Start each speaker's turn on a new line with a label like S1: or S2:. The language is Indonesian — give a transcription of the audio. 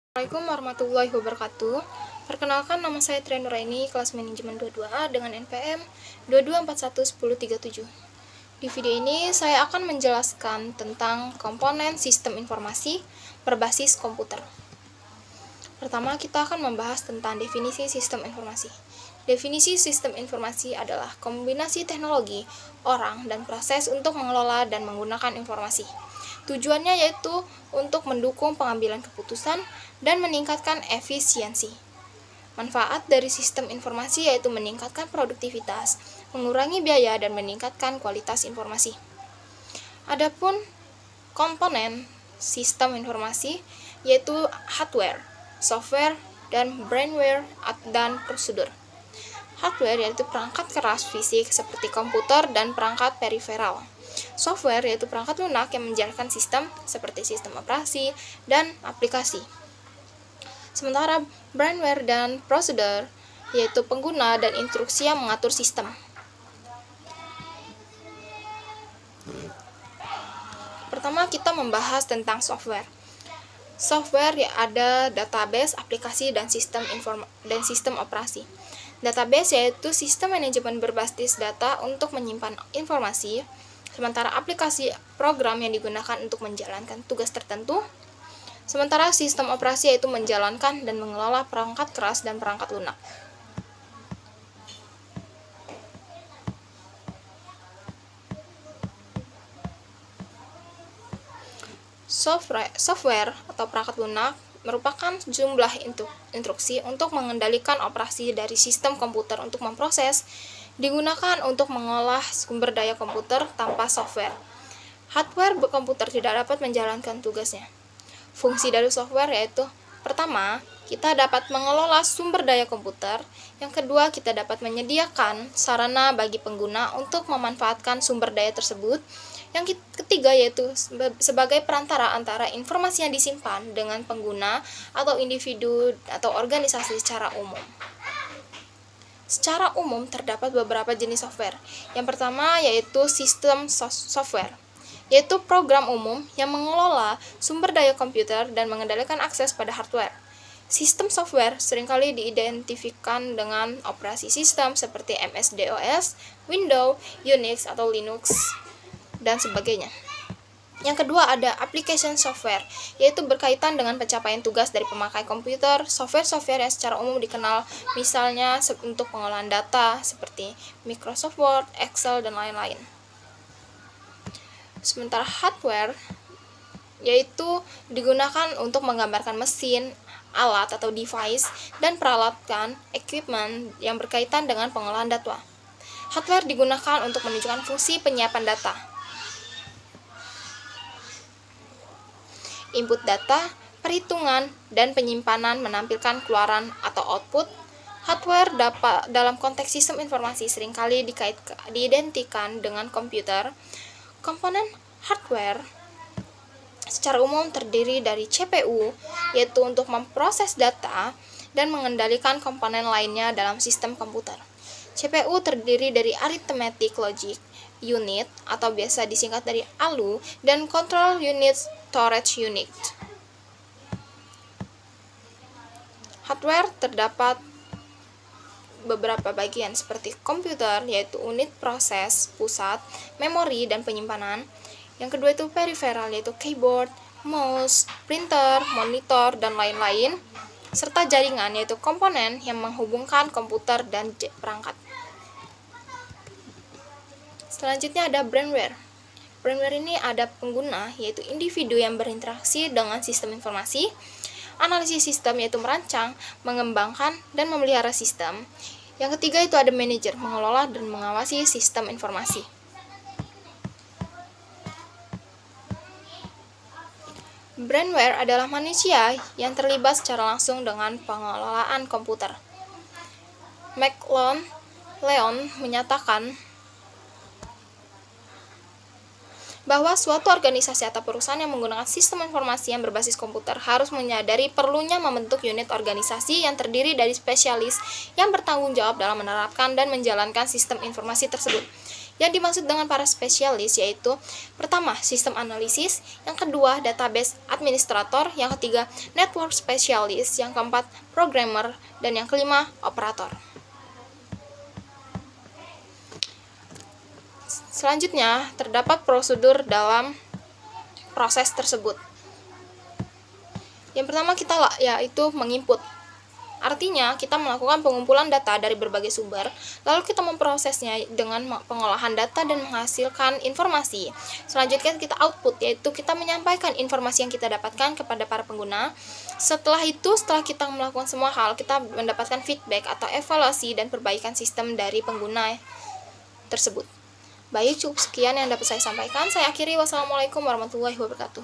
S1: Assalamualaikum warahmatullahi wabarakatuh. Perkenalkan, nama saya Trian Nuraini, kelas manajemen 22A dengan NPM 22411037. Di video ini saya akan menjelaskan tentang komponen sistem informasi berbasis komputer. Pertama, kita akan membahas tentang definisi sistem informasi. Definisi sistem informasi adalah kombinasi teknologi, orang, dan proses untuk mengelola dan menggunakan informasi. Tujuannya yaitu untuk mendukung pengambilan keputusan dan meningkatkan efisiensi. Manfaat dari sistem informasi yaitu meningkatkan produktivitas, mengurangi biaya, dan meningkatkan kualitas informasi. Adapun komponen sistem informasi yaitu hardware, software, dan brainware dan prosedur. Hardware yaitu perangkat keras fisik seperti komputer dan perangkat periferal. Software yaitu perangkat lunak yang menjalankan sistem seperti sistem operasi dan aplikasi. Sementara brainware dan prosedur yaitu pengguna dan instruksi yang mengatur sistem. Pertama, kita membahas tentang software. Software ya ada database, aplikasi, dan sistem operasi. Database yaitu sistem manajemen berbasis data untuk menyimpan informasi, sementara aplikasi program yang digunakan untuk menjalankan tugas tertentu. Sementara sistem operasi yaitu menjalankan dan mengelola perangkat keras dan perangkat lunak. Software atau perangkat lunak merupakan jumlah instruksi untuk mengendalikan operasi dari sistem komputer untuk memproses, digunakan untuk mengolah sumber daya komputer tanpa software. Hardware komputer tidak dapat menjalankan tugasnya. Fungsi dari software yaitu, pertama, kita dapat mengelola sumber daya komputer. Yang kedua, kita dapat menyediakan sarana bagi pengguna untuk memanfaatkan sumber daya tersebut. Yang ketiga yaitu sebagai perantara antara informasi yang disimpan dengan pengguna atau individu atau organisasi secara umum. Secara umum terdapat beberapa jenis software. Yang pertama yaitu sistem software, yaitu program umum yang mengelola sumber daya komputer dan mengendalikan akses pada hardware. Sistem software seringkali diidentifikasikan dengan operasi sistem seperti MS-DOS, Windows, Unix, atau Linux, dan sebagainya. Yang kedua ada application software, yaitu berkaitan dengan pencapaian tugas dari pemakai komputer. Software-software yang secara umum dikenal misalnya untuk pengolahan data seperti Microsoft Word, Excel, dan lain-lain. Sementara hardware yaitu digunakan untuk menggambarkan mesin, alat atau device, dan peralatan equipment yang berkaitan dengan pengolahan data. Hardware digunakan untuk menunjukkan fungsi penyiapan data, input data, perhitungan, dan penyimpanan menampilkan keluaran atau output. Hardware dalam konteks sistem informasi seringkali diidentikan dengan komputer. Komponen hardware secara umum terdiri dari CPU, yaitu untuk memproses data dan mengendalikan komponen lainnya dalam sistem komputer. CPU terdiri dari Arithmetic Logic Unit atau biasa disingkat dari ALU dan Control Unit Storage Unit. Hardware terdapat beberapa bagian seperti komputer, yaitu unit proses pusat, memori, dan penyimpanan. Yang kedua itu peripheral, yaitu keyboard, mouse, printer, monitor, dan lain-lain. Serta jaringan, yaitu komponen yang menghubungkan komputer dan perangkat. Selanjutnya ada brainware. Brainware ini ada pengguna, yaitu individu yang berinteraksi dengan sistem informasi. Analisis sistem yaitu merancang, mengembangkan, dan memelihara sistem. Yang ketiga itu ada manajer, mengelola dan mengawasi sistem informasi. Brainware adalah manusia yang terlibat secara langsung dengan pengelolaan komputer. Leon menyatakan bahwa suatu organisasi atau perusahaan yang menggunakan sistem informasi yang berbasis komputer harus menyadari perlunya membentuk unit organisasi yang terdiri dari spesialis yang bertanggung jawab dalam menerapkan dan menjalankan sistem informasi tersebut. Yang dimaksud dengan para spesialis yaitu pertama, sistem analisis, yang kedua, database administrator, yang ketiga, network specialist, yang keempat, programmer, dan yang kelima, operator. Selanjutnya, terdapat prosedur dalam proses tersebut. Yang pertama yaitu menginput. Artinya, kita melakukan pengumpulan data dari berbagai sumber, lalu kita memprosesnya dengan pengolahan data dan menghasilkan informasi. Selanjutnya kita output, yaitu kita menyampaikan informasi yang kita dapatkan kepada para pengguna. Setelah kita melakukan semua hal, kita mendapatkan feedback atau evaluasi dan perbaikan sistem dari pengguna tersebut. Baik, cukup sekian yang dapat saya sampaikan. Saya akhiri. Wassalamualaikum warahmatullahi wabarakatuh.